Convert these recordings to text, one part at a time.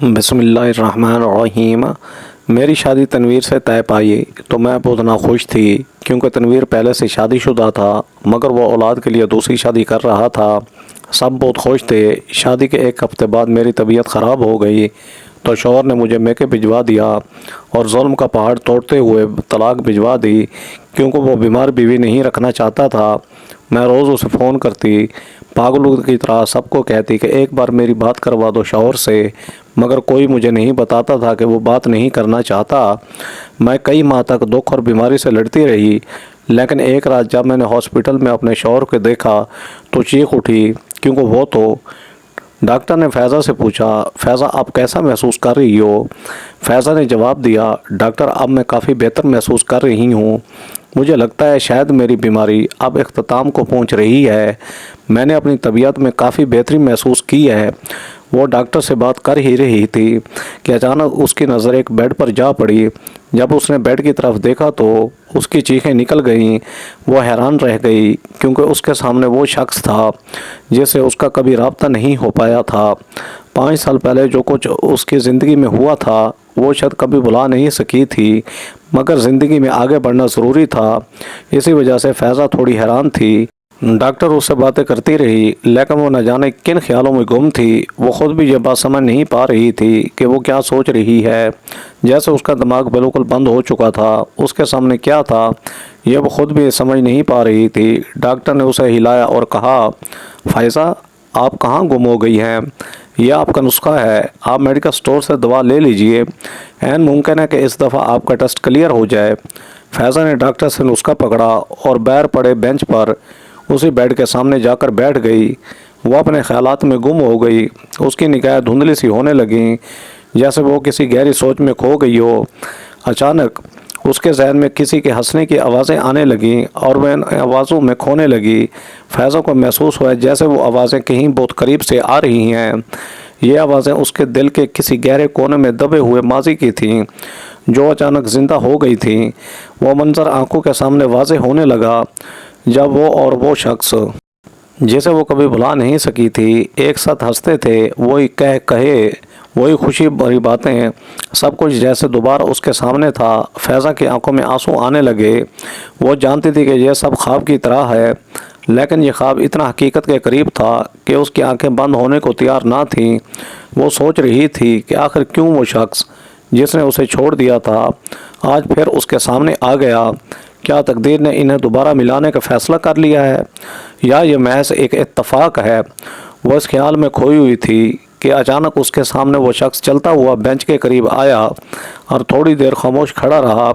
بسم اللہ الرحمن الرحیم۔ میری شادی تنویر سے طے پائی تو میں بہت ناخوش تھی، کیونکہ تنویر پہلے سے شادی شدہ تھا، مگر وہ اولاد کے لیے دوسری شادی کر رہا تھا۔ سب بہت خوش تھے۔ شادی کے ایک ہفتے بعد میری طبیعت خراب ہو گئی تو شوہر نے مجھے میکے بھجوا دیا اور ظلم کا پہاڑ توڑتے ہوئے طلاق بھجوا دی، کیونکہ وہ بیمار بیوی نہیں رکھنا چاہتا تھا۔ میں روز اسے فون کرتی، پاگلوں کی طرح سب کو کہتی کہ ایک بار میری بات کروا دو شوہر سے، مگر کوئی مجھے نہیں بتاتا تھا کہ وہ بات نہیں کرنا چاہتا۔ میں کئی ماہ تک دکھ اور بیماری سے لڑتی رہی، لیکن ایک رات جب میں نے ہاسپٹل میں اپنے شوہر کو دیکھا تو چیخ اٹھی، کیونکہ وہ تو ڈاکٹر نے فیضہ سے پوچھا، فیضہ آپ کیسا محسوس کر رہی ہو؟ فیضہ نے جواب دیا، ڈاکٹر اب میں کافی بہتر محسوس کر رہی ہوں۔ مجھے لگتا ہے شاید میری بیماری اب اختتام کو پہنچ رہی ہے۔ میں نے اپنی طبیعت میں کافی بہتری محسوس کی ہے۔ وہ ڈاکٹر سے بات کر ہی رہی تھی کہ اچانک اس کی نظر ایک بیڈ پر جا پڑی۔ جب اس نے بیڈ کی طرف دیکھا تو اس کی چیخیں نکل گئیں۔ وہ حیران رہ گئی، کیونکہ اس کے سامنے وہ شخص تھا جس سے اس کا کبھی رابطہ نہیں ہو پایا تھا۔ 5 سال پہلے جو کچھ اس کی زندگی میں ہوا تھا وہ شاید کبھی بھلا نہیں سکی تھی، مگر زندگی میں آگے بڑھنا ضروری تھا۔ اسی وجہ سے فیضہ تھوڑی حیران تھی۔ ڈاکٹر اس سے باتیں کرتی رہی، لیکن وہ نہ جانے کن خیالوں میں گم تھی۔ وہ خود بھی یہ بات سمجھ نہیں پا رہی تھی کہ وہ کیا سوچ رہی ہے، جیسے اس کا دماغ بالکل بند ہو چکا تھا۔ اس کے سامنے کیا تھا یہ وہ خود بھی سمجھ نہیں پا رہی تھی۔ ڈاکٹر نے اسے ہلایا اور کہا، فائزہ آپ کہاں گم ہو گئی ہیں؟ یہ آپ کا نسخہ ہے، آپ میڈیکل سٹور سے دوا لے لیجئے۔ عین ممکن ہے کہ اس دفعہ آپ کا ٹیسٹ کلیئر ہو جائے۔ فیضہ نے ڈاکٹر سے نسخہ پکڑا اور باہر پڑے بینچ پر اسی بیڈ کے سامنے جا کر بیٹھ گئی۔ وہ اپنے خیالات میں گم ہو گئی۔ اس کی نگاہیں دھندلی سی ہونے لگیں، جیسے وہ کسی گہری سوچ میں کھو گئی ہو۔ اچانک اس کے ذہن میں کسی کے ہنسنے کی آوازیں آنے لگیں اور وہ ان آوازوں میں کھونے لگی۔ فیضہ کو محسوس ہوا جیسے وہ آوازیں کہیں بہت قریب سے آ رہی ہیں۔ یہ آوازیں اس کے دل کے کسی گہرے کونے میں دبے ہوئے ماضی کی تھیں، جو اچانک زندہ ہو گئی تھیں۔ وہ منظر آنکھوں کے سامنے واضح ہونے لگا، جب وہ اور وہ شخص جسے وہ کبھی بھلا نہیں سکی تھی ایک ساتھ ہنستے تھے۔ وہی کہے وہی خوشی بھری باتیں، سب کچھ جیسے دوبارہ اس کے سامنے تھا۔ فیضہ کی آنکھوں میں آنسو آنے لگے۔ وہ جانتی تھی کہ یہ سب خواب کی طرح ہے، لیکن یہ خواب اتنا حقیقت کے قریب تھا کہ اس کی آنکھیں بند ہونے کو تیار نہ تھیں۔ وہ سوچ رہی تھی کہ آخر کیوں وہ شخص جس نے اسے چھوڑ دیا تھا آج پھر اس کے سامنے آ گیا؟ کیا تقدیر نے انہیں دوبارہ ملانے کا فیصلہ کر لیا ہے، یا یہ محض ایک اتفاق ہے؟ وہ اس خیال میں کھوئی ہوئی تھی کہ اچانک اس کے سامنے وہ شخص چلتا ہوا بینچ کے قریب آیا اور تھوڑی دیر خاموش کھڑا رہا۔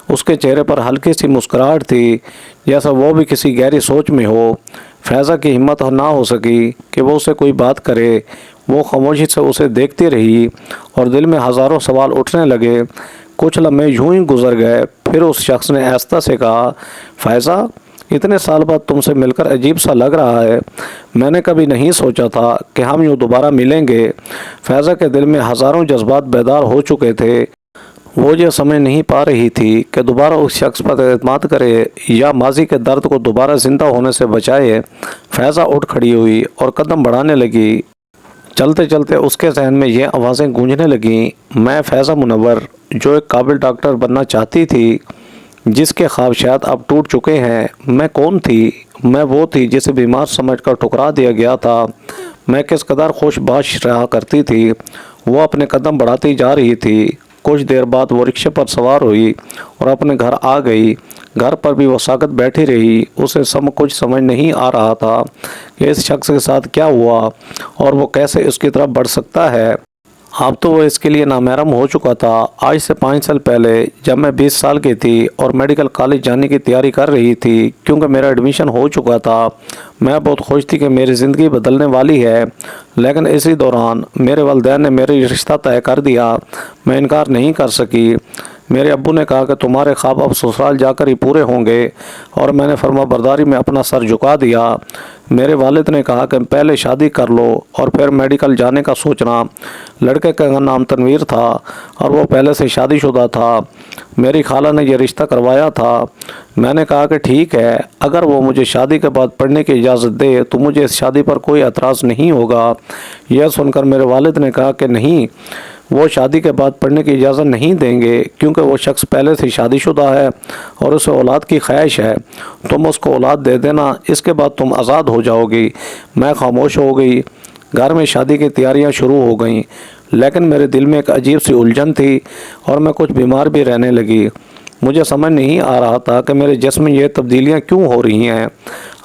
اس کے چہرے پر ہلکی سی مسکراہٹ تھی، جیسا وہ بھی کسی گہری سوچ میں ہو۔ فیضہ کی ہمت نہ ہو سکی کہ وہ اسے کوئی بات کرے۔ وہ خاموشی سے اسے دیکھتی رہی اور دل میں ہزاروں سوال اٹھنے لگے۔ کچھ لمحے یوں ہی گزر گئے، پھر اس شخص نے آہستہ سے کہا، فائزہ اتنے سال بعد تم سے مل کر عجیب سا لگ رہا ہے۔ میں نے کبھی نہیں سوچا تھا کہ ہم یوں دوبارہ ملیں گے۔ فائزہ کے دل میں ہزاروں جذبات بیدار ہو چکے تھے۔ وہ یہ سمجھ نہیں پا رہی تھی کہ دوبارہ اس شخص پر اعتماد کرے یا ماضی کے درد کو دوبارہ زندہ ہونے سے بچائے۔ فائزہ اٹھ کھڑی ہوئی اور قدم بڑھانے لگی۔ چلتے چلتے اس کے ذہن میں یہ آوازیں گونجنے لگیں، میں فیضہ منور جو ایک قابل ڈاکٹر بننا چاہتی تھی، جس کے خواب شاید اب ٹوٹ چکے ہیں۔ میں کون تھی؟ میں وہ تھی جسے بیمار سمجھ کر ٹھکرا دیا گیا تھا۔ میں کس قدر خوش باش رہا کرتی تھی۔ وہ اپنے قدم بڑھاتی جا رہی تھی۔ کچھ دیر بعد وہ رکشے پر سوار ہوئی اور اپنے گھر آ گئی۔ گھر پر بھی وہ ساکت بیٹھی رہی۔ اسے کچھ سمجھ نہیں آ رہا تھا کہ اس شخص کے ساتھ کیا ہوا اور وہ کیسے اس کی طرف بڑھ سکتا ہے۔ اب تو وہ اس کے لیے نامحرم ہو چکا تھا۔ آج سے 5 سال پہلے جب میں 20 سال کی تھی اور میڈیکل کالج جانے کی تیاری کر رہی تھی، کیونکہ میرا ایڈمیشن ہو چکا تھا، میں بہت خوش تھی کہ میری زندگی بدلنے والی ہے۔ لیکن اسی دوران میرے والدین نے میری رشتہ طے کر دیا۔ میں انکار نہیں کر سکی۔ میرے ابو نے کہا کہ تمہارے خواب اب سسرال جا کر ہی پورے ہوں گے، اور میں نے فرما برداری میں اپنا سر جھکا دیا۔ میرے والد نے کہا کہ پہلے شادی کر لو اور پھر میڈیکل جانے کا سوچنا۔ لڑکے کا نام تنویر تھا اور وہ پہلے سے شادی شدہ تھا۔ میری خالہ نے یہ رشتہ کروایا تھا۔ میں نے کہا کہ ٹھیک ہے، اگر وہ مجھے شادی کے بعد پڑھنے کی اجازت دے تو مجھے اس شادی پر کوئی اعتراض نہیں ہوگا۔ یہ سن کر میرے والد نے کہا کہ نہیں، وہ شادی کے بعد پڑھنے کی اجازت نہیں دیں گے، کیونکہ وہ شخص پہلے سے شادی شدہ ہے اور اسے اولاد کی خواہش ہے۔ تم اس کو اولاد دے دینا، اس کے بعد تم آزاد ہو جاؤ گی۔ میں خاموش ہو گئی۔ گھر میں شادی کی تیاریاں شروع ہو گئیں، لیکن میرے دل میں ایک عجیب سی الجھن تھی اور میں کچھ بیمار بھی رہنے لگی۔ مجھے سمجھ نہیں آ رہا تھا کہ میرے جسم میں یہ تبدیلیاں کیوں ہو رہی ہیں۔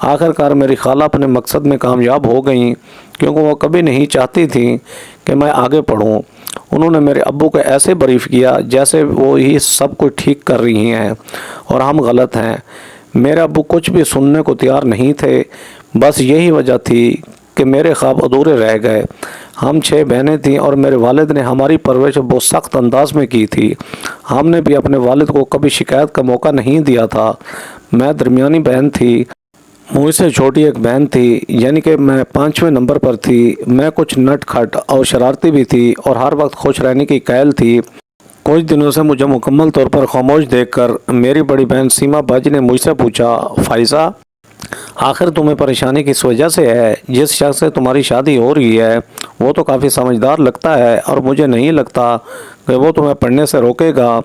آخر کار میری خالہ اپنے مقصد میں کامیاب ہو گئیں، کیونکہ وہ کبھی نہیں چاہتی تھیں کہ میں آگے پڑھوں۔ انہوں نے میرے ابو کو ایسے بریف کیا جیسے وہ ہی سب کچھ ٹھیک کر رہی ہیں اور ہم غلط ہیں۔ میرے ابو کچھ بھی سننے کو تیار نہیں تھے۔ بس یہی وجہ تھی کہ میرے خواب ادھورے رہ گئے۔ ہم 6 بہنیں تھیں اور میرے والد نے ہماری پرورش بہت سخت انداز میں کی تھی۔ ہم نے بھی اپنے والد کو کبھی شکایت کا موقع نہیں دیا تھا۔ میں درمیانی بہن تھی، مجھ سے چھوٹی ایک بہن تھی، یعنی کہ میں 5ویں نمبر پر تھی۔ میں کچھ نٹ کھٹ اور شرارتی بھی تھی اور ہر وقت خوش رہنے کی قائل تھی۔ کچھ دنوں سے مجھے مکمل طور پر خاموش دیکھ کر میری بڑی بہن سیما باجی نے مجھ سے پوچھا، فائزہ آخر تمہیں پریشانی کس وجہ سے ہے؟ جس شخص سے تمہاری شادی ہو رہی ہے وہ تو کافی سمجھدار لگتا ہے اور مجھے نہیں لگتا کہ وہ تمہیں پڑھنے سے روکے گا۔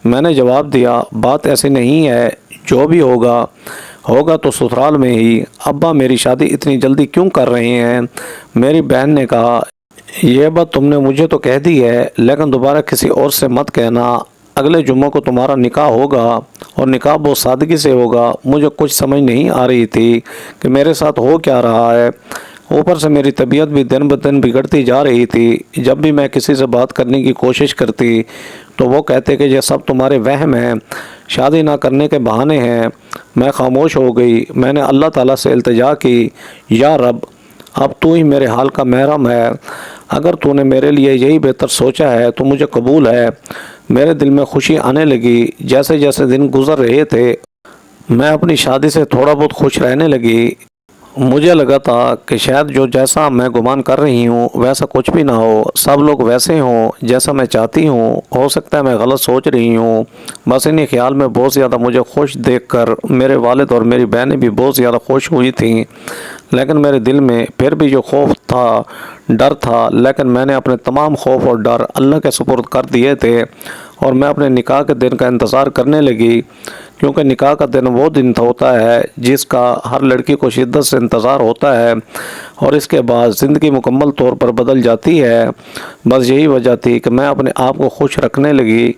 میں نے جواب دیا، بات ایسی نہیں ہے، جو بھی ہوگا تو سسرال میں ہی۔ ابا میری شادی اتنی جلدی کیوں کر رہے ہیں؟ میری بہن نے کہا، یہ بات تم نے مجھے تو کہہ دی ہے، لیکن دوبارہ کسی اور سے مت کہنا۔ اگلے جمعہ کو تمہارا نکاح ہوگا اور نکاح بہت سادگی سے ہوگا۔ مجھے کچھ سمجھ نہیں آ رہی تھی کہ میرے ساتھ ہو کیا رہا ہے۔ اوپر سے میری طبیعت بھی دن بدن بگڑتی جا رہی تھی۔ جب بھی میں کسی سے بات کرنے کی کوشش کرتی تو وہ کہتے کہ یہ سب تمہارے وہم ہیں، شادی نہ کرنے کے بہانے ہیں۔ میں خاموش ہو گئی۔ میں نے اللہ تعالیٰ سے التجا کی، یا رب، اب تو ہی میرے حال کا محرم ہے۔ اگر تو نے میرے لیے یہی بہتر سوچا ہے تو مجھے قبول ہے۔ میرے دل میں خوشی آنے لگی۔ جیسے جیسے دن گزر رہے تھے میں اپنی شادی سے تھوڑا بہت خوش رہنے لگی۔ مجھے لگا تھا کہ شاید جو جیسا میں گمان کر رہی ہوں ویسا کچھ بھی نہ ہو، سب لوگ ویسے ہوں جیسا میں چاہتی ہوں۔ ہو سکتا ہے میں غلط سوچ رہی ہوں۔ بس انہی خیال میں بہت زیادہ مجھے خوش دیکھ کر میرے والد اور میری بہنیں بھی بہت زیادہ خوش ہوئی تھیں، لیکن میرے دل میں پھر بھی جو خوف تھا، ڈر تھا، لیکن میں نے اپنے تمام خوف اور ڈر اللہ کے سپرد کر دیے تھے اور میں اپنے نکاح کے دن کا انتظار کرنے لگی، کیونکہ نکاح کا دن وہ دن ہوتا ہے جس کا ہر لڑکی کو شدت سے انتظار ہوتا ہے اور اس کے بعد زندگی مکمل طور پر بدل جاتی ہے۔ بس یہی وجہ تھی کہ میں اپنے آپ کو خوش رکھنے لگی۔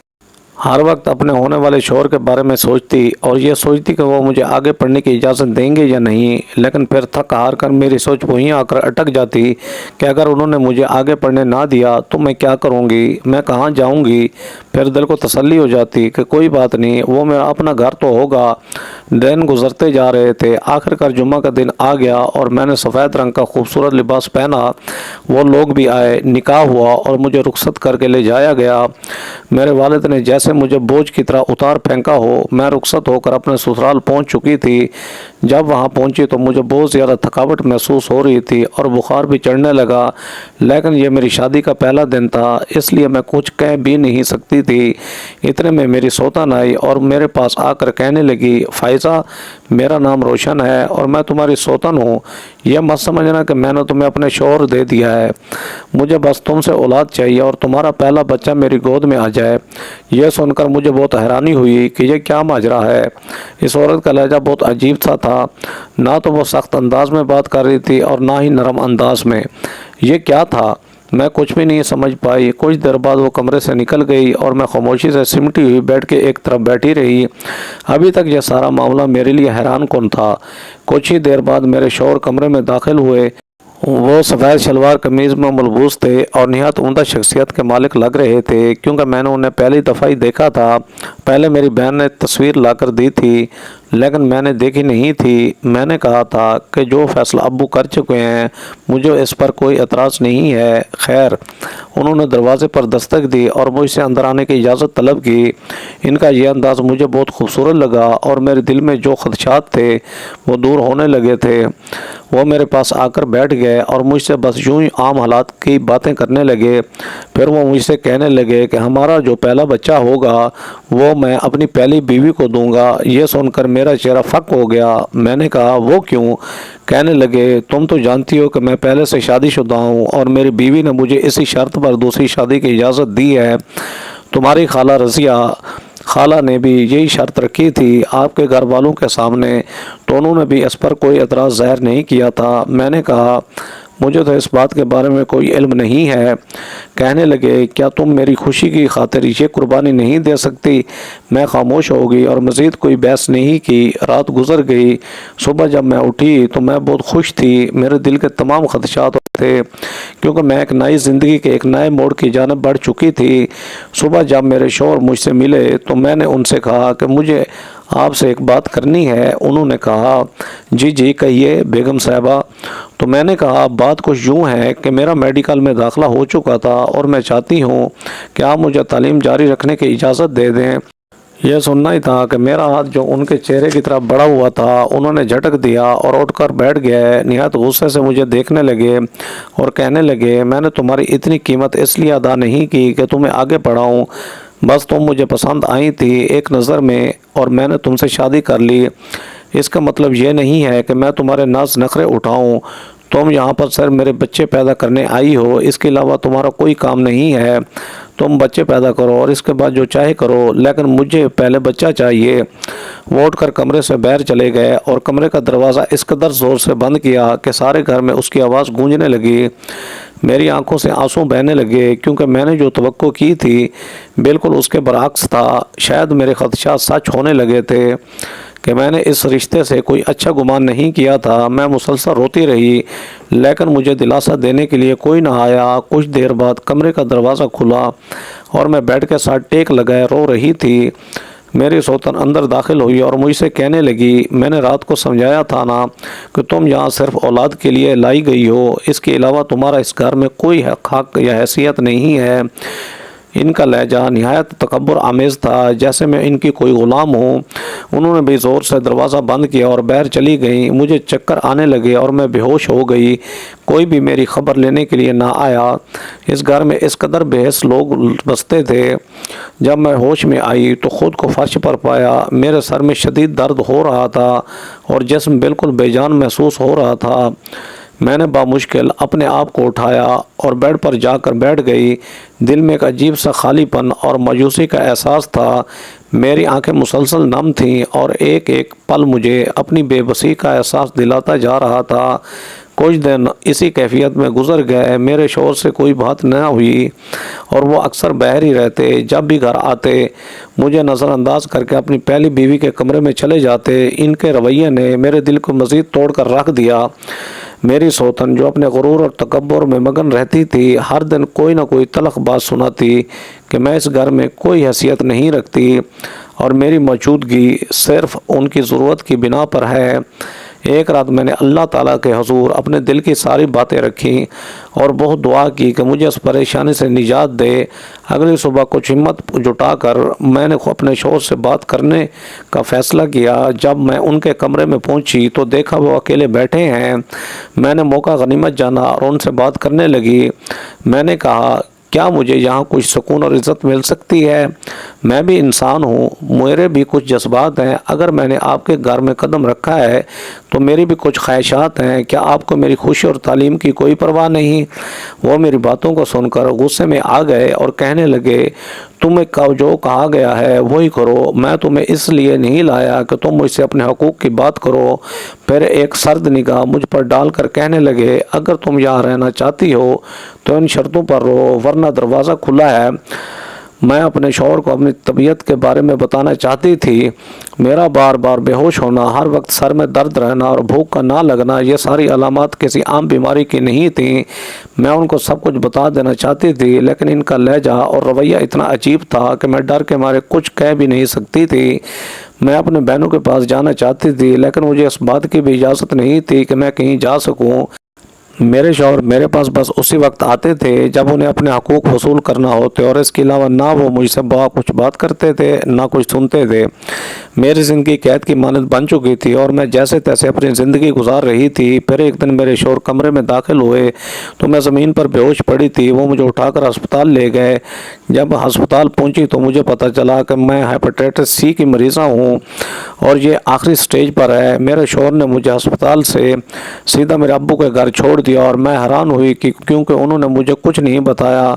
ہر وقت اپنے ہونے والے شوہر کے بارے میں سوچتی اور یہ سوچتی کہ وہ مجھے آگے پڑھنے کی اجازت دیں گے یا نہیں، لیکن پھر تھک ہار کر میری سوچ وہیں آ کر اٹک جاتی کہ اگر انہوں نے مجھے آگے پڑھنے نہ دیا تو میں کیا کروں گی، میں کہاں جاؤں گی۔ پھر دل کو تسلی ہو جاتی کہ کوئی بات نہیں، وہ میرا اپنا گھر تو ہوگا۔ دن گزرتے جا رہے تھے۔ آخر کار جمعہ کا دن آ گیا اور میں نے سفید رنگ کا خوبصورت لباس پہنا۔ وہ لوگ بھی آئے، نکاح ہوا اور مجھے رخصت کر کے لے جایا گیا۔ میرے والد نے جیسے مجھے بوجھ کی طرح اتار پھینکا ہو۔ میں رخصت ہو کر اپنے سسرال پہنچ چکی تھی۔ جب وہاں پہنچی تو مجھے بہت زیادہ تھکاوٹ محسوس ہو رہی تھی اور بخار بھی چڑھنے لگا، لیکن یہ میری شادی کا پہلا دن تھا، اس لیے میں کچھ کہہ بھی نہیں سکتی تھی۔ اتنے میں میری سوتن آئی اور میرے پاس آ کر کہنے لگی، فائزہ، میرا نام روشن ہے اور میں تمہاری سوتن ہوں۔ یہ مت سمجھنا کہ میں نے تمہیں اپنے شوہر دے دیا ہے، مجھے بس تم سے اولاد چاہیے اور تمہارا پہلا بچہ میری گود میں آ جائے۔ یہ سن کر مجھے بہت حیرانی ہوئی کہ یہ کیا ماجرا ہے۔ اس عورت کا لہجہ بہت عجیب سا تھا، نہ تو وہ سخت انداز میں بات کر رہی تھی اور نہ ہی نرم انداز میں۔ یہ کیا تھا؟ میں کچھ بھی نہیں سمجھ پائی۔ کچھ دیر بعد وہ کمرے سے نکل گئی اور میں خاموشی سے سمٹی ہوئی بیٹھ کے ایک طرف بیٹھی رہی۔ ابھی تک یہ سارا معاملہ میرے لیے حیران کن تھا۔ کچھ ہی دیر بعد میرے شوہر کمرے میں داخل ہوئے۔ وہ سفید شلوار قمیض میں ملبوس تھے اور نہایت عمدہ شخصیت کے مالک لگ رہے تھے، کیونکہ میں نے انہیں پہلی دفعہ ہی دیکھا تھا۔ پہلے میری بہن نے تصویر لا کر دی تھی لیکن میں نے دیکھی نہیں تھی۔ میں نے کہا تھا کہ جو فیصلہ ابو کر چکے ہیں مجھے اس پر کوئی اعتراض نہیں ہے۔ خیر، انہوں نے دروازے پر دستک دی اور مجھ سے اندر آنے کی اجازت طلب کی۔ ان کا یہ انداز مجھے بہت خوبصورت لگا اور میرے دل میں جو خدشات تھے وہ دور ہونے لگے تھے۔ وہ میرے پاس آ کر بیٹھ گئے اور مجھ سے بس یوں ہی عام حالات کی باتیں کرنے لگے۔ پھر وہ مجھ سے کہنے لگے کہ ہمارا جو پہلا بچہ ہوگا وہ میں اپنی پہلی بیوی کو دوں گا۔ یہ سن کر میرا چہرہ پھک ہو گیا۔ میں نے کہا وہ کیوں؟ کہنے لگے تم تو جانتی ہو کہ میں پہلے سے شادی شدہ ہوں اور میری بیوی نے مجھے اسی شرط پر دوسری شادی کی اجازت دی ہے۔ تمہاری خالہ رضیہ خالہ نے بھی یہی شرط رکھی تھی آپ کے گھر والوں کے سامنے، تو انہوں نے بھی اس پر کوئی اعتراض ظاہر نہیں کیا تھا۔ میں نے کہا مجھے تو اس بات کے بارے میں کوئی علم نہیں ہے۔ کہنے لگے کیا تم میری خوشی کی خاطر یہ قربانی نہیں دے سکتی؟ میں خاموش ہو گئی اور مزید کوئی بحث نہیں کی۔ رات گزر گئی۔ صبح جب میں اٹھی تو میں بہت خوش تھی۔ میرے دل کے تمام خدشات تھے کیونکہ میں ایک نئی زندگی کے ایک نئے موڑ کی جانب بڑھ چکی تھی۔ صبح جب میرے شوہر مجھ سے ملے تو میں نے ان سے کہا کہ مجھے آپ سے ایک بات کرنی ہے۔ انہوں نے کہا جی کہیے بیگم صاحبہ۔ تو میں نے کہا بات کچھ یوں ہے کہ میرا میڈیکل میں داخلہ ہو چکا تھا اور میں چاہتی ہوں کہ آپ مجھے تعلیم جاری رکھنے کی اجازت دے دیں۔ یہ سننا ہی تھا کہ میرا ہاتھ جو ان کے چہرے کی طرف بڑا ہوا تھا انہوں نے جھٹک دیا اور اٹھ کر بیٹھ گئے۔ نہایت غصے سے مجھے دیکھنے لگے اور کہنے لگے میں نے تمہاری اتنی قیمت اس لیے ادا نہیں کی کہ تمہیں آگے پڑھاؤں، بس تم مجھے پسند آئی تھی ایک نظر میں اور میں نے تم سے شادی کر لی۔ اس کا مطلب یہ نہیں ہے کہ میں تمہارے ناز نخرے اٹھاؤں۔ تم یہاں پر صرف میرے بچے پیدا کرنے آئی ہو، اس کے علاوہ تمہارا کوئی کام نہیں ہے۔ تم بچے پیدا کرو اور اس کے بعد جو چاہے کرو، لیکن مجھے پہلے بچہ چاہیے۔ وہ اٹھ کر کمرے سے باہر چلے گئے اور کمرے کا دروازہ اس قدر زور سے بند کیا کہ سارے گھر میں اس کی آواز گونجنے لگی۔ میری آنکھوں سے آنسو بہنے لگے کیونکہ میں نے جو توقع کی تھی بالکل اس کے برعکس تھا۔ شاید میرے خدشات سچ ہونے لگے تھے کہ میں نے اس رشتے سے کوئی اچھا گمان نہیں کیا تھا۔ میں مسلسل روتی رہی لیکن مجھے دلاسا دینے کے لیے کوئی نہ آیا۔ کچھ دیر بعد کمرے کا دروازہ کھلا اور میں بیڈ کے ساتھ ٹیک لگائے رو رہی تھی۔ میری سوتن اندر داخل ہوئی اور مجھ سے کہنے لگی میں نے رات کو سمجھایا تھا نا کہ تم یہاں صرف اولاد کے لیے لائی گئی ہو، اس کے علاوہ تمہارا اس گھر میں کوئی حق یا حیثیت نہیں ہے۔ ان کا لہجہ نہایت تکبر آمیز تھا جیسے میں ان کی کوئی غلام ہوں۔ انہوں نے بھی زور سے دروازہ بند کیا اور باہر چلی گئیں۔ مجھے چکر آنے لگے اور میں بے ہوش ہو گئی۔ کوئی بھی میری خبر لینے کے لیے نہ آیا۔ اس گھر میں اس قدر بے حس لوگ بستے تھے۔ جب میں ہوش میں آئی تو خود کو فرش پر پایا۔ میرے سر میں شدید درد ہو رہا تھا اور جسم بالکل بے جان محسوس ہو رہا تھا۔ میں نے بامشکل اپنے آپ کو اٹھایا اور بیڈ پر جا کر بیٹھ گئی۔ دل میں ایک عجیب سا خالی پن اور مایوسی کا احساس تھا۔ میری آنکھیں مسلسل نم تھیں اور ایک ایک پل مجھے اپنی بے بسی کا احساس دلاتا جا رہا تھا۔ کچھ دن اسی کیفیت میں گزر گئے۔ میرے شوہر سے کوئی بات نہ ہوئی اور وہ اکثر باہر ہی رہتے۔ جب بھی گھر آتے مجھے نظر انداز کر کے اپنی پہلی بیوی کے کمرے میں چلے جاتے۔ ان کے رویے نے میرے دل کو مزید توڑ کر رکھ دیا۔ میری سوتن جو اپنے غرور اور تکبر میں مگن رہتی تھی ہر دن کوئی نہ کوئی تلخ بات سناتی کہ میں اس گھر میں کوئی حیثیت نہیں رکھتی اور میری موجودگی صرف ان کی ضرورت کی بنا پر ہے۔ ایک رات میں نے اللہ تعالیٰ کے حضور اپنے دل کی ساری باتیں رکھیں اور بہت دعا کی کہ مجھے اس پریشانی سے نجات دے۔ اگلی صبح کچھ ہمت جٹا کر میں نے اپنے شوہر سے بات کرنے کا فیصلہ کیا۔ جب میں ان کے کمرے میں پہنچی تو دیکھا وہ اکیلے بیٹھے ہیں۔ میں نے موقع غنیمت جانا اور ان سے بات کرنے لگی۔ میں نے کہا کیا مجھے یہاں کچھ سکون اور عزت مل سکتی ہے؟ میں بھی انسان ہوں، میرے بھی کچھ جذبات ہیں۔ اگر میں نے آپ کے گھر میں قدم رکھا ہے تو میری بھی کچھ خواہشات ہیں۔ کیا آپ کو میری خوشی اور تعلیم کی کوئی پرواہ نہیں؟ وہ میری باتوں کو سن کر غصے میں آ گئے اور کہنے لگے تمہیں جو کہا گیا ہے وہی کرو۔ میں تمہیں اس لیے نہیں لایا کہ تم مجھ سے اپنے حقوق کی بات کرو۔ پھر ایک سرد نگاہ مجھ پر ڈال کر کہنے لگے اگر تم یہاں رہنا چاہتی ہو تو ان شرطوں پر رہو ورنہ دروازہ کھلا ہے۔ میں اپنے شوہر کو اپنی طبیعت کے بارے میں بتانا چاہتی تھی۔ میرا بار بار بے ہوش ہونا، ہر وقت سر میں درد رہنا اور بھوک کا نہ لگنا، یہ ساری علامات کسی عام بیماری کی نہیں تھیں۔ میں ان کو سب کچھ بتا دینا چاہتی تھی لیکن ان کا لہجہ اور رویہ اتنا عجیب تھا کہ میں ڈر کے مارے کچھ کہہ بھی نہیں سکتی تھی۔ میں اپنے بہنوں کے پاس جانا چاہتی تھی، لیکن مجھے اس بات کی بھی اجازت نہیں تھی کہ میں کہیں جا سکوں۔ میرے شوہر میرے پاس بس اسی وقت آتے تھے جب انہیں اپنے حقوق وصول کرنا ہوتے، اور اس کے علاوہ نہ وہ مجھ سے کچھ بات کرتے تھے نہ کچھ سنتے تھے۔ میری زندگی قید کی مانند بن چکی تھی اور میں جیسے تیسے اپنی زندگی گزار رہی تھی۔ پھر ایک دن میرے شوہر کمرے میں داخل ہوئے تو میں زمین پر بے ہوش پڑی تھی۔ وہ مجھے اٹھا کر ہسپتال لے گئے۔ جب ہسپتال پہنچی تو مجھے پتہ چلا کہ میں ہیپاٹائٹس سی کی مریضہ ہوں اور یہ آخری سٹیج پر ہے۔ میرے شوہر نے مجھے ہسپتال سے سیدھا میرے ابو کے گھر چھوڑ دیا اور میں حیران ہوئی کیونکہ انہوں نے مجھے کچھ نہیں بتایا۔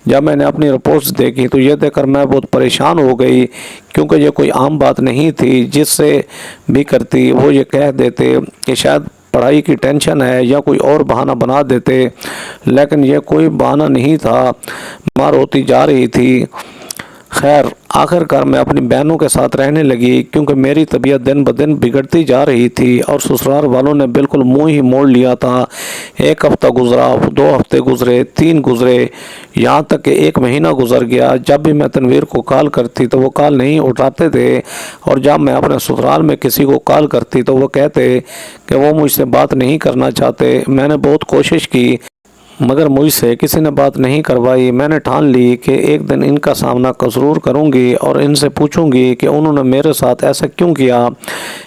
جب میں نے اپنی رپورٹس دیکھی تو یہ دیکھ کر میں بہت پریشان ہو گئی، کیونکہ یہ کوئی عام بات نہیں تھی۔ جس سے بھی کرتی وہ یہ کہہ دیتے کہ شاید پڑھائی کی ٹینشن ہے یا کوئی اور بہانہ بنا دیتے، لیکن یہ کوئی بہانہ نہیں تھا۔ بیمار ہوتی جا رہی تھی۔ خیر آخر کار میں اپنی بہنوں کے ساتھ رہنے لگی، کیونکہ میری طبیعت دن بدن بگڑتی جا رہی تھی اور سسرال والوں نے بالکل منہ ہی موڑ لیا تھا۔ ایک ہفتہ گزرا، 2 ہفتے گزرے، 3 گزرے، یہاں تک کہ 1 مہینہ گزر گیا۔ جب بھی میں تنویر کو کال کرتی تو وہ کال نہیں اٹھاتے تھے، اور جب میں اپنے سسرال میں کسی کو کال کرتی تو وہ کہتے کہ وہ مجھ سے بات نہیں کرنا چاہتے۔ میں نے بہت کوشش کی مگر مجھ سے کسی نے بات نہیں کروائی۔ میں نے ٹھان لی کہ ایک دن ان کا سامنا ضرور کروں گی اور ان سے پوچھوں گی کہ انہوں نے میرے ساتھ ایسا کیوں کیا۔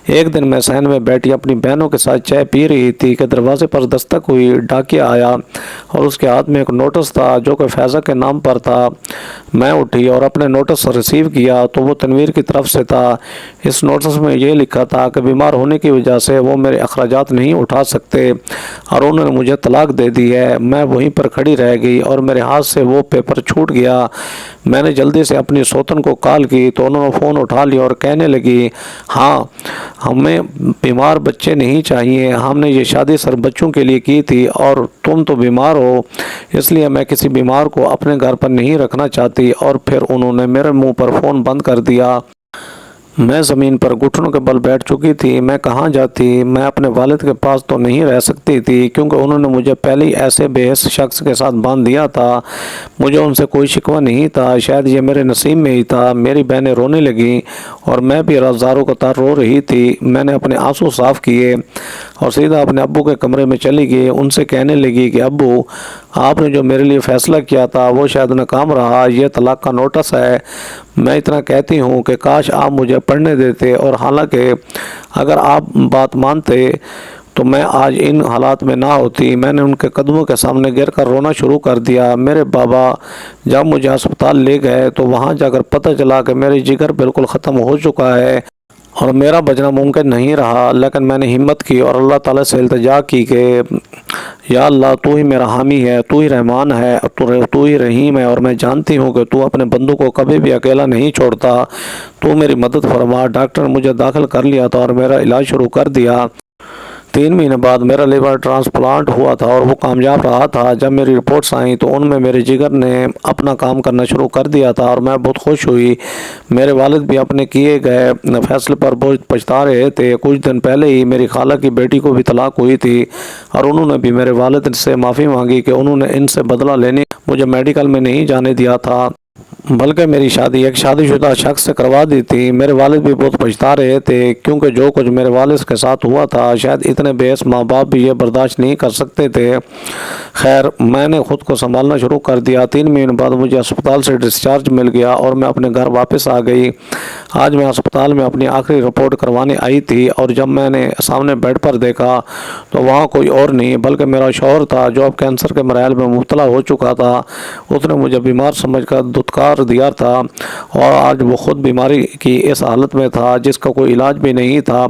ایک دن میں صحن میں بیٹھی اپنی بہنوں کے ساتھ چائے پی رہی تھی کہ دروازے پر دستک ہوئی۔ ڈاکیا آیا اور اس کے ہاتھ میں ایک نوٹس تھا جو کہ فیضہ کے نام پر تھا۔ میں اٹھی اور اپنے نوٹس ریسیو کیا تو وہ تنویر کی طرف سے تھا۔ اس نوٹس میں یہ لکھا تھا کہ بیمار ہونے کی وجہ سے وہ میرے اخراجات نہیں اٹھا سکتے اور انہوں نے مجھے طلاق دے دی ہے۔ میں وہیں پر کھڑی رہ گئی اور میرے ہاتھ سے وہ پیپر چھوٹ گیا۔ میں نے جلدی سے اپنی سوتن کو کال کی تو انہوں نے فون اٹھا لیا اور کہنے لگی، ہاں ہمیں بیمار بچے نہیں چاہیے، ہم نے یہ شادی صرف بچوں کے لیے کی تھی اور تم تو بیمار ہو، اس لیے میں کسی بیمار کو اپنے گھر پر نہیں رکھنا چاہتی۔ اور پھر انہوں نے میرے منہ پر فون بند کر دیا۔ میں زمین پر گھٹنوں کے بل بیٹھ چکی تھی۔ میں کہاں جاتی؟ میں اپنے والد کے پاس تو نہیں رہ سکتی تھی، کیونکہ انہوں نے مجھے پہلے ہی ایسے بے حس شخص کے ساتھ باندھ دیا تھا۔ مجھے ان سے کوئی شکوہ نہیں تھا، شاید یہ میرے نصیب میں ہی تھا۔ میری بہنیں رونے لگیں اور میں بھی رفتاروں قطار رو رہی تھی۔ میں نے اپنے آنسو صاف کیے اور سیدھا اپنے ابو کے کمرے میں چلی گئی۔ ان سے کہنے لگی کہ ابو، آپ نے جو میرے لیے فیصلہ کیا تھا وہ شاید ناکام رہا، یہ طلاق کا نوٹس ہے۔ میں اتنا کہتی ہوں کہ کاش آپ مجھے پڑھنے دیتے، اور حالانکہ اگر آپ بات مانتے تو میں آج ان حالات میں نہ ہوتی۔ میں نے ان کے قدموں کے سامنے گر کر رونا شروع کر دیا۔ میرے بابا جب مجھے ہسپتال لے گئے تو وہاں جا کر پتہ چلا کہ میری جگر بالکل ختم ہو چکا ہے اور میرا بچنا ممکن نہیں رہا، لیکن میں نے ہمت کی اور اللہ تعالیٰ سے التجا کی کہ یا اللہ، تو ہی میرا حامی ہے، تو ہی رحمان ہے، تو ہی رحیم ہے، اور میں جانتی ہوں کہ تو اپنے بندوں کو کبھی بھی اکیلا نہیں چھوڑتا، تو میری مدد فرما۔ ڈاکٹر نے مجھے داخل کر لیا تھا اور میرا علاج شروع کر دیا۔ 3 مہینے بعد میرا لیور ٹرانسپلانٹ ہوا تھا اور وہ کامیاب رہا تھا۔ جب میری رپورٹس آئیں تو ان میں میرے جگر نے اپنا کام کرنا شروع کر دیا تھا اور میں بہت خوش ہوئی۔ میرے والد بھی اپنے کیے گئے فیصلے پر بہت پچھتا رہے تھے۔ کچھ دن پہلے ہی میری خالہ کی بیٹی کو بھی طلاق ہوئی تھی اور انہوں نے بھی میرے والد سے معافی مانگی کہ انہوں نے ان سے بدلہ لینے مجھے میڈیکل میں نہیں جانے دیا تھا، بلکہ میری شادی ایک شادی شدہ شخص سے کروا دی تھی۔ میرے والد بھی بہت پچھتا رہے تھے، کیونکہ جو کچھ میرے والد کے ساتھ ہوا تھا شاید اتنے بے حس ماں باپ بھی یہ برداشت نہیں کر سکتے تھے۔ خیر میں نے خود کو سنبھالنا شروع کر دیا۔ 3 مہینے بعد مجھے اسپتال سے ڈسچارج مل گیا اور میں اپنے گھر واپس آ گئی۔ آج میں اسپتال میں اپنی آخری رپورٹ کروانے آئی تھی اور جب میں نے سامنے بیڈ پر دیکھا تو وہاں کوئی اور نہیں بلکہ میرا شوہر تھا، جو اب کینسر کے مراحل میں مبتلا ہو چکا تھا۔ اس نے مجھے بیمار سمجھ کر دھتکار دیا تھا اور آج وہ خود بیماری کی اس حالت میں تھا جس کا کوئی علاج بھی نہیں تھا۔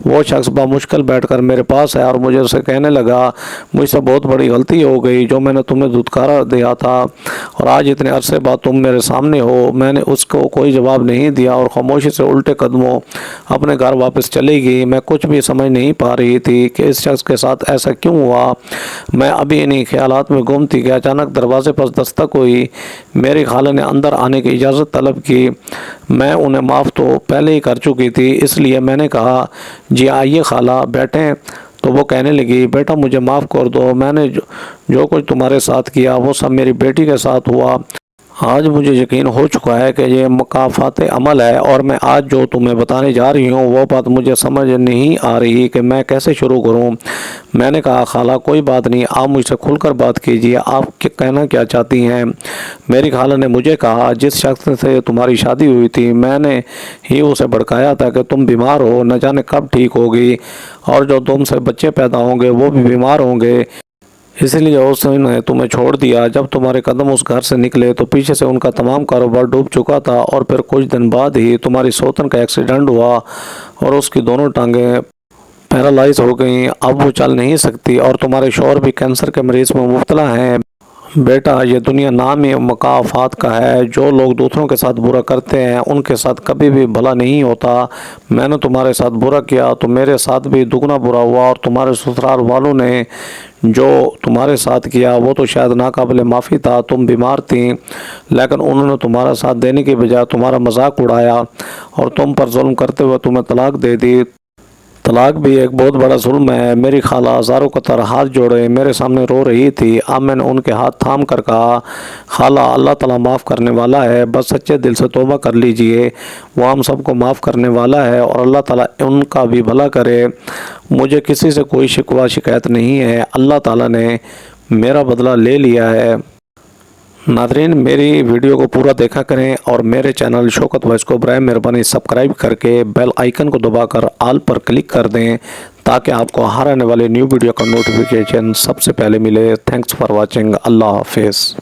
وہ شخص بمشکل بیٹھ کر میرے پاس ہے اور مجھے اسے کہنے لگا، مجھ سے بہت بڑی غلطی ہو گئی جو میں نے تمہیں دھتکارا دیا تھا اور آج اتنے عرصے بعد تم میرے سامنے ہو۔ میں نے اس کو کوئی جواب نہیں دیا اور خاموشی سے الٹے قدموں اپنے گھر واپس چلی گئی۔ میں کچھ بھی سمجھ نہیں پا رہی تھی کہ اس شخص کے ساتھ ایسا کیوں ہوا۔ میں ابھی انہی خیالات میں گم تھی کہ اچانک دروازے پر دستک ہوئی۔ میری خالہ نے اندر آنے کی اجازت طلب کی۔ میں انہیں معاف تو پہلے ہی کر چکی تھی، اس لیے میں نے کہا، جی آئیے خالہ بیٹھیں۔ تو وہ کہنے لگی، بیٹا مجھے معاف کر دو، میں نے جو کچھ تمہارے ساتھ کیا وہ سب میری بیٹی کے ساتھ ہوا آج مجھے یقین ہو چکا ہے کہ یہ مکافات عمل ہے، اور میں آج جو تمہیں بتانے جا رہی ہوں وہ بات مجھے سمجھ نہیں آ رہی کہ میں کیسے شروع کروں۔ میں نے کہا خالہ کوئی بات نہیں، آپ مجھ سے کھل کر بات کیجئے، آپ کہنا کیا چاہتی ہیں؟ میری خالہ نے مجھے کہا جس شخص سے تمہاری شادی ہوئی تھی میں نے ہی اسے بھڑکایا تھا کہ تم بیمار ہو، نہ جانے کب ٹھیک ہوگی، اور جو تم سے بچے پیدا ہوں گے وہ بھی بیمار ہوں گے، اس لیے اس نے تمہیں چھوڑ دیا۔ جب تمہارے قدم اس گھر سے نکلے تو پیچھے سے ان کا تمام کاروبار ڈوب چکا تھا، اور پھر کچھ دن بعد ہی تمہاری سوتن کا ایکسیڈنٹ ہوا اور اس کی دونوں ٹانگیں پیرالائز ہو گئیں، اب وہ چل نہیں سکتی، اور تمہارے شوہر بھی کینسر کے مرض میں مبتلا ہیں۔ بیٹا یہ دنیا نام ہی مکافات کا ہے، جو لوگ دوسروں کے ساتھ برا کرتے ہیں ان کے ساتھ کبھی بھی بھلا نہیں ہوتا۔ میں نے تمہارے ساتھ برا کیا تو میرے ساتھ بھی دگنا برا ہوا، اور تمہارے سسرال والوں نے جو تمہارے ساتھ کیا وہ تو شاید ناقابل معافی تھا۔ تم بیمار تھیں لیکن انہوں نے تمہارا ساتھ دینے کی بجائے تمہارا مذاق اڑایا اور تم پر ظلم کرتے ہوئے تمہیں طلاق دے دی۔ طلاق بھی ایک بہت بڑا ظلم ہے۔ میری خالہ ہزاروں قطر ہاتھ جوڑے میرے سامنے رو رہی تھی۔ اب میں نے ان کے ہاتھ تھام کر کہا خالہ اللہ تعالیٰ معاف کرنے والا ہے، بس سچے دل سے توبہ کر لیجئے، وہ ہم سب کو معاف کرنے والا ہے، اور اللہ تعالیٰ ان کا بھی بھلا کرے۔ مجھے کسی سے کوئی شکوہ شکایت نہیں ہے، اللہ تعالیٰ نے میرا بدلہ لے لیا ہے۔ ناظرین میری ویڈیو کو پورا دیکھا کریں، اور میرے چینل شوکت وائس کو برائے مہربانی سبسکرائب کر کے بیل آئیکن کو دبا کر آل پر کلک کر دیں تاکہ آپ کو ہر آنے والے نیو ویڈیو کا نوٹیفیکیشن سب سے پہلے ملے۔ تھینکس فار واچنگ، اللہ حافظ۔